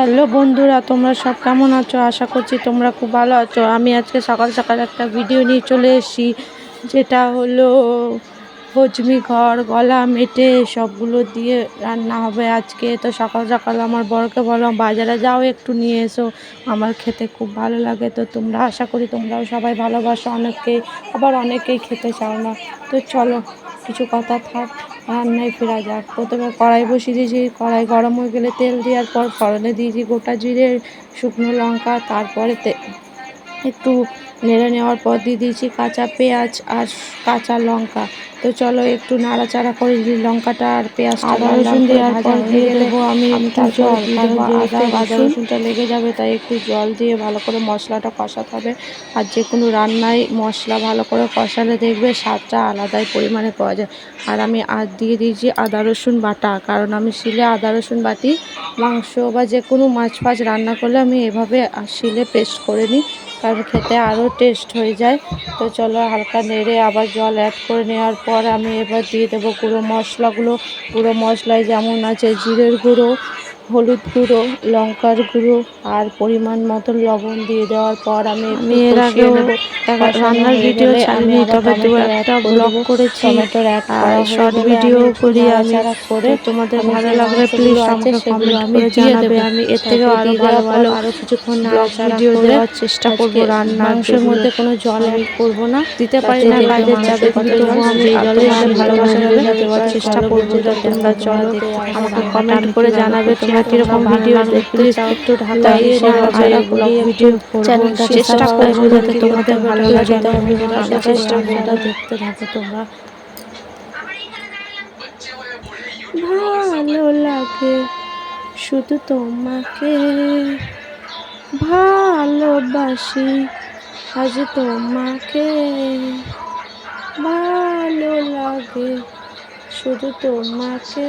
Hello বন্ধুরা, তোমরা সব কেমন আছো? আশা করছি তোমরা খুব ভালো আছো। আমি আজকে সকাল সকাল একটা ভিডিও নিয়ে চলে এসেছি, যেটা হলো হজমি ঘর গলা মেটে সবগুলো দিয়ে রান্না হবে আজকে। তো সকাল সকাল আমার বরকে বললাম বাজারে যাও, একটু নিয়ে এসো, আমার খেতে খুব ভালো লাগে। তো তোমরা, আশা করি তোমরাও সবাই ভালোবাসো অনেককেই, আবার অনেকেই খেতে চাও না। তো চলো, কিছু কথা থাক, রান্নায় ফেরা যাক। প্রথমে কড়াই বসিয়ে দিয়েছি, কড়াই গরম হয়ে গেলে তেল দেওয়ার পর ফোড়নে দিয়েছি গোটা জিরে, শুকনো লঙ্কা, তারপরে একটু নেড়ে নেওয়ার পর দিয়ে দিয়েছি কাঁচা পেঁয়াজ আর কাঁচা লঙ্কা। তো চলো একটু নাড়াচাড়া করে লঙ্কাটা আর পেঁয়াজটা আদা রসুন দেওয়ার পর দিয়ে দেবো আমি একটু জল, কারণ যেহেতু আদা রসুনটা লেগে যাবে তাই একটু জল দিয়ে ভালো করে মশলাটা কষাতে হবে। আর যে কোনো রান্নায় মশলা ভালো করে কষালে দেখবে স্বাদটা আলাদাই পরিমাণে পাওয়া যায়। আর আমি দিয়ে দিয়েছি আদা রসুন বাটা, কারণ আমি শিলে আদা রসুন বাটি। মাংস বা যে কোনো মাছ ফাছ রান্না করলে আমি এভাবে শিলে পেস্ট করে নিই, কারণ খেতে আরও টেস্ট হয়ে যায়। তো চলো হালকা নেড়ে আবার জল অ্যাড করে নেওয়ার পর আমি এবার দিয়ে দেবো গুঁড়ো মশলাগুলো। গুঁড়ো মশলায় যেমন আছে জিরের গুঁড়ো, হলুদ গুঁড়ো, লঙ্কার গুঁড়ো আর পরিমাণ মতো লবণ দিয়ে দেওয়ার পর আমি এর আগেও রান্নার ভিডিও ছাড়িনি, তবে দু একটা ব্লগ করেছি, শর্ট ভিডিও করি আমি। করে তোমাদের ভালো লাগলে প্লিজ আমাকে কমেন্ট করে জানাবে। আমি এর থেকে আরও ভালো ভালো আরও কিছুক্ষণ ব্লগ ভিডিও দেওয়ার চেষ্টা করবো। রান্নার মাংসের মধ্যে কোনো জল অ্যাড করবো না, দিতে পারি না কাজের চাপে, কিন্তু তবুও আমি তোমাদের ভালোবাসা দেওয়ার চেষ্টা করবো। তো তোমরা চলো, আমাকে কমেন্ট করে জানাবে তোমরা কিরকম ভিডিও দেখতে চাও। একটু ঢাকা দিয়ে নাড়াচাড়া ব্লগ ভিডিও চ্যানেলটা চেষ্টা করবো যাতে তোমাদের ভালো লাগে। আমি চেষ্টা করবো, দেখতে থাকো তোমরা। ভালো লাগে শুধু তোমাকে, ভালোবাসি আজ তোমাকে, ভালো লাগে শুধু তোমাকে।